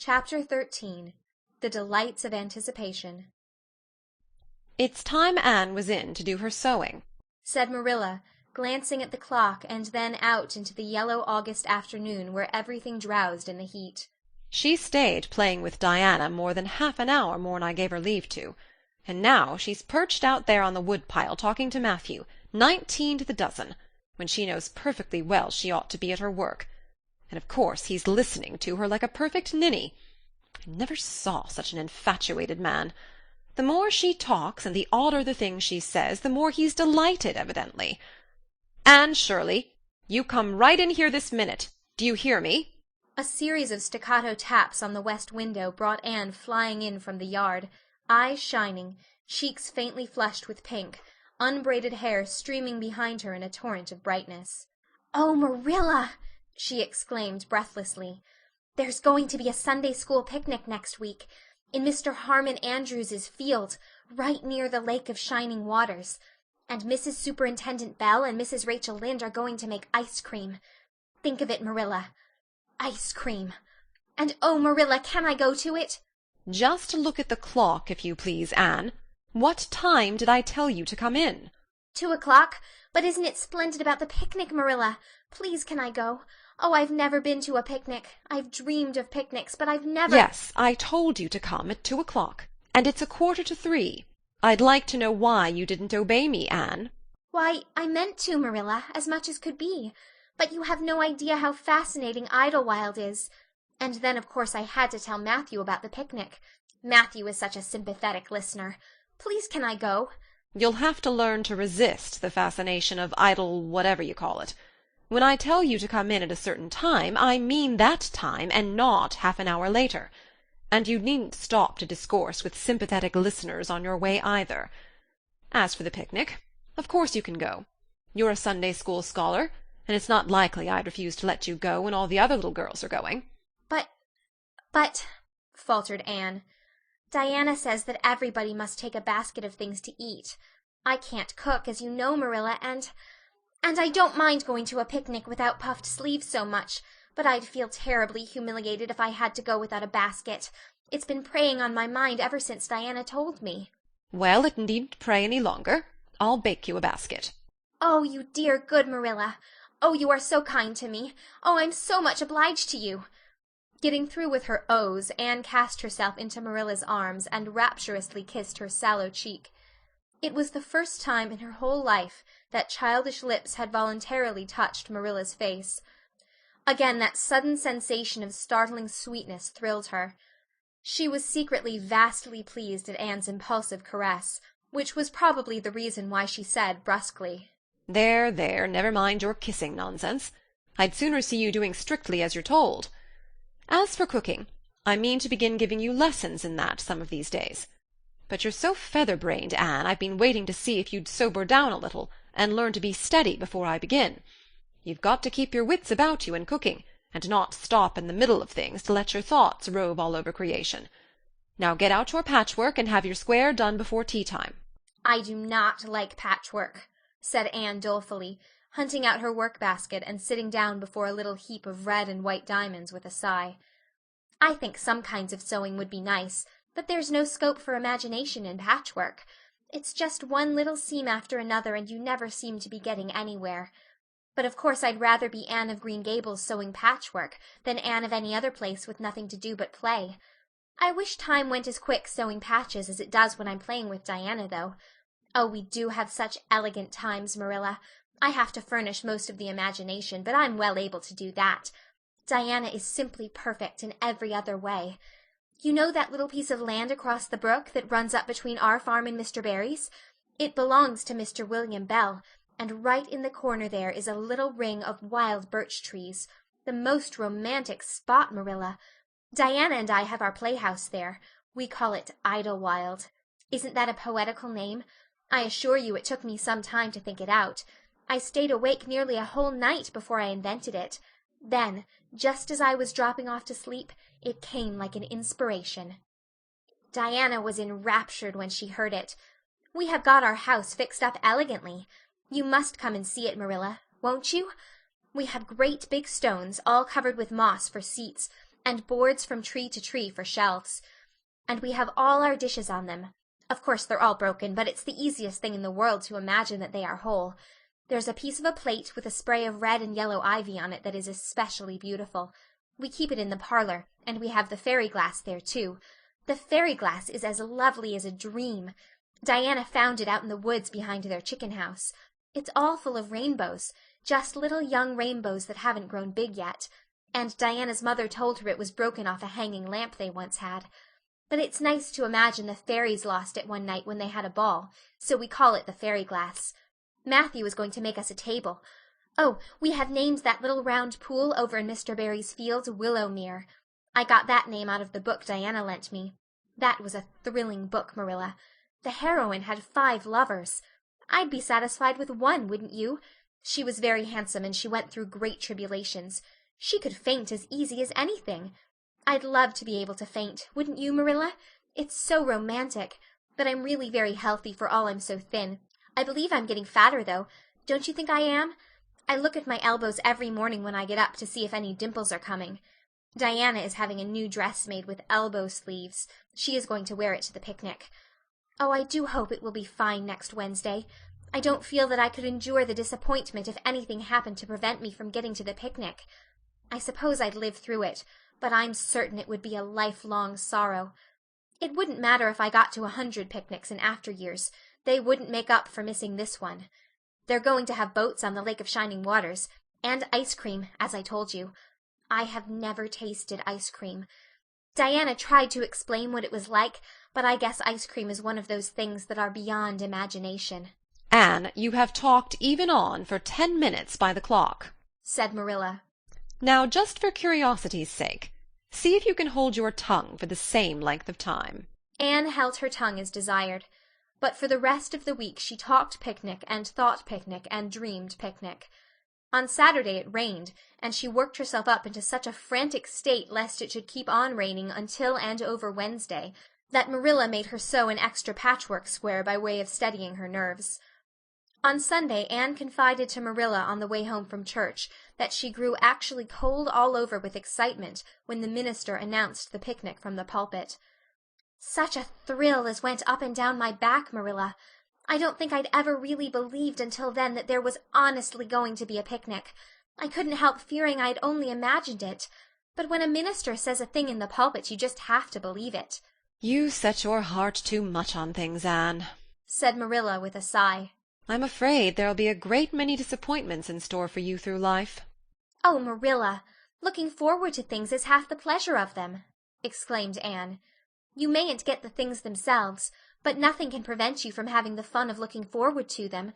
Chapter 13. The Delights of Anticipation. "It's time Anne was in to do her sewing," said Marilla, glancing at the clock and then out into the yellow August afternoon where everything drowsed in the heat. "She stayed playing with Diana more than half an hour more'n I gave her leave to, and now she's perched out there on the wood-pile talking to Matthew, 19 to the dozen, when she knows perfectly well she ought to be at her work. And of course he's listening to her like a perfect ninny. I never saw such an infatuated man. The more she talks, and the odder the things she says, the more he's delighted, evidently. Anne Shirley, you come right in here this minute. Do you hear me?" A series of staccato taps on the west window brought Anne flying in from the yard, eyes shining, cheeks faintly flushed with pink, unbraided hair streaming behind her in a torrent of brightness. "Oh, Marilla!" she exclaimed breathlessly. "There's going to be a Sunday school picnic next week, in Mr. Harmon Andrews's field, right near the Lake of Shining Waters. And Mrs. Superintendent Bell and Mrs. Rachel Lynde are going to make ice cream. Think of it, Marilla. Ice cream. And oh, Marilla, can I go to it?" "Just look at the clock, if you please, Anne. What time did I tell you to come in?" 2:00. But isn't it splendid about the picnic, Marilla? Please, can I go? Oh, I've never been to a picnic. I've dreamed of picnics, but I've never— "Yes, I told you to come at 2:00, and it's 2:45. I'd like to know why you didn't obey me, Anne." "Why, I meant to, Marilla, as much as could be. But you have no idea how fascinating Idlewild is. And then, of course, I had to tell Matthew about the picnic. Matthew is such a sympathetic listener. Please, can I go?" "You'll have to learn to resist the fascination of idle whatever you call it. When I tell you to come in at a certain time, I mean that time, and not half an hour later. And you needn't stop to discourse with sympathetic listeners on your way either. As for the picnic, of course you can go. You're a Sunday school scholar, and it's not likely I'd refuse to let you go when all the other little girls are going." But, faltered Anne, "Diana says that everybody must take a basket of things to eat. I can't cook, as you know, Marilla, and I don't mind going to a picnic without puffed sleeves so much, but I'd feel terribly humiliated if I had to go without a basket. It's been preying on my mind ever since Diana told me." "Well, it needn't prey any longer. I'll bake you a basket." "Oh, you dear good Marilla. Oh, you are so kind to me. Oh, I'm so much obliged to you." Getting through with her ohs, Anne cast herself into Marilla's arms and rapturously kissed her sallow cheek. It was the first time in her whole life that childish lips had voluntarily touched Marilla's face. Again that sudden sensation of startling sweetness thrilled her. She was secretly vastly pleased at Anne's impulsive caress, which was probably the reason why she said brusquely, "There, there, never mind your kissing nonsense. I'd sooner see you doing strictly as you're told. As for cooking, I mean to begin giving you lessons in that some of these days. But you're so feather-brained, Anne, I've been waiting to see if you'd sober down a little and learn to be steady before I begin. You've got to keep your wits about you in cooking, and not stop in the middle of things to let your thoughts rove all over creation. Now get out your patchwork and have your square done before tea-time." "I do not like patchwork," said Anne dolefully, hunting out her work-basket and sitting down before a little heap of red and white diamonds with a sigh. "I think some kinds of sewing would be nice, but there's no scope for imagination in patchwork. It's just one little seam after another, and you never seem to be getting anywhere. But of course I'd rather be Anne of Green Gables sewing patchwork than Anne of any other place with nothing to do but play. I wish time went as quick sewing patches as it does when I'm playing with Diana, though. Oh, we do have such elegant times, Marilla. I have to furnish most of the imagination, but I'm well able to do that. Diana is simply perfect in every other way. You know that little piece of land across the brook that runs up between our farm and Mr. Barry's? It belongs to Mr. William Bell, and right in the corner there is a little ring of wild birch trees. The most romantic spot, Marilla. Diana and I have our playhouse there. We call it Idlewild. Isn't that a poetical name? I assure you it took me some time to think it out. I stayed awake nearly a whole night before I invented it. Then, just as I was dropping off to sleep, it came like an inspiration. Diana was enraptured when she heard it. We have got our house fixed up elegantly. You must come and see it, Marilla, won't you? We have great big stones, all covered with moss, for seats, and boards from tree to tree for shelves. And we have all our dishes on them. Of course they're all broken, but it's the easiest thing in the world to imagine that they are whole. There's a piece of a plate with a spray of red and yellow ivy on it that is especially beautiful. We keep it in the parlor, and we have the fairy glass there, too. The fairy glass is as lovely as a dream. Diana found it out in the woods behind their chicken house. It's all full of rainbows, just little young rainbows that haven't grown big yet. And Diana's mother told her it was broken off a hanging lamp they once had. But it's nice to imagine the fairies lost it one night when they had a ball, so we call it the fairy glass. Matthew is going to make us a table. Oh, we have named that little round pool over in Mr. Barry's fields Willowmere. I got that name out of the book Diana lent me. That was a thrilling book, Marilla. The heroine had 5 lovers. I'd be satisfied with one, wouldn't you? She was very handsome and she went through great tribulations. She could faint as easy as anything. I'd love to be able to faint, wouldn't you, Marilla? It's so romantic. But I'm really very healthy for all I'm so thin. I believe I'm getting fatter, though. Don't you think I am? I look at my elbows every morning when I get up to see if any dimples are coming. Diana is having a new dress made with elbow sleeves. She is going to wear it to the picnic. Oh, I do hope it will be fine next Wednesday. I don't feel that I could endure the disappointment if anything happened to prevent me from getting to the picnic. I suppose I'd live through it, but I'm certain it would be a lifelong sorrow. It wouldn't matter if I got to 100 picnics in after years. They wouldn't make up for missing this one. They're going to have boats on the Lake of Shining Waters, and ice cream, as I told you. I have never tasted ice cream. Diana tried to explain what it was like, but I guess ice cream is one of those things that are beyond imagination. Anne, you have talked even on for 10 minutes by the clock, said Marilla. Now, just for curiosity's sake, see if you can hold your tongue for the same length of time. Anne held her tongue as desired. But for the rest of the week she talked picnic and thought picnic and dreamed picnic. On Saturday it rained, and she worked herself up into such a frantic state lest it should keep on raining until and over Wednesday, that Marilla made her sew an extra patchwork square by way of steadying her nerves. On Sunday Anne confided to Marilla on the way home from church that she grew actually cold all over with excitement when the minister announced the picnic from the pulpit. Such a thrill as went up and down my back, Marilla. I don't think I'd ever really believed until then that there was honestly going to be a picnic. I couldn't help fearing I'd only imagined it. But when a minister says a thing in the pulpit, you just have to believe it. You set your heart too much on things, Anne, said Marilla with a sigh. I'm afraid there'll be a great many disappointments in store for you through life. Oh, Marilla, looking forward to things is half the pleasure of them, exclaimed Anne. You mayn't get the things themselves, but nothing can prevent you from having the fun of looking forward to them.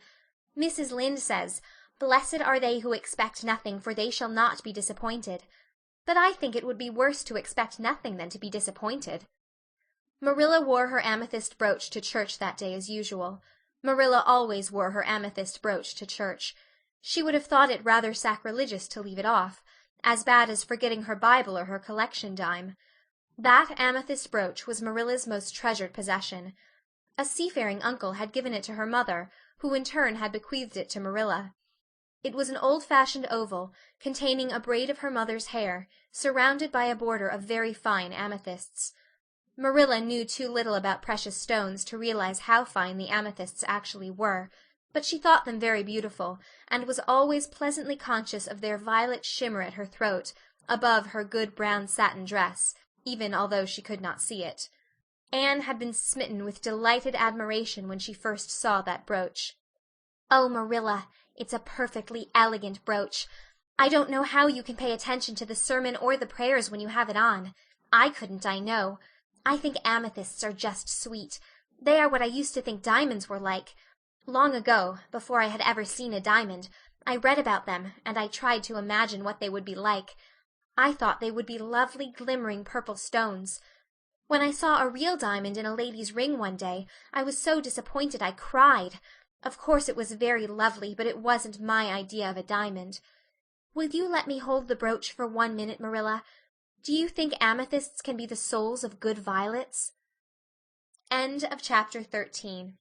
Mrs. Lynde says, "Blessed are they who expect nothing, for they shall not be disappointed." But I think it would be worse to expect nothing than to be disappointed. Marilla wore her amethyst brooch to church that day as usual. Marilla always wore her amethyst brooch to church. She would have thought it rather sacrilegious to leave it off, as bad as forgetting her Bible or her collection dime. That amethyst brooch was Marilla's most treasured possession. A seafaring uncle had given it to her mother, who in turn had bequeathed it to Marilla. It was an old-fashioned oval, containing a braid of her mother's hair, surrounded by a border of very fine amethysts. Marilla knew too little about precious stones to realize how fine the amethysts actually were, but she thought them very beautiful, and was always pleasantly conscious of their violet shimmer at her throat, above her good brown satin dress, even although she could not see it. Anne had been smitten with delighted admiration when she first saw that brooch. "Oh, Marilla, it's a perfectly elegant brooch. I don't know how you can pay attention to the sermon or the prayers when you have it on. I couldn't, I know. I think amethysts are just sweet. They are what I used to think diamonds were like. Long ago, before I had ever seen a diamond, I read about them, and I tried to imagine what they would be like. I thought they would be lovely, glimmering purple stones. When I saw a real diamond in a lady's ring one day, I was so disappointed I cried. Of course it was very lovely, but it wasn't my idea of a diamond. Will you let me hold the brooch for 1 minute, Marilla? Do you think amethysts can be the souls of good violets?" End of chapter 13.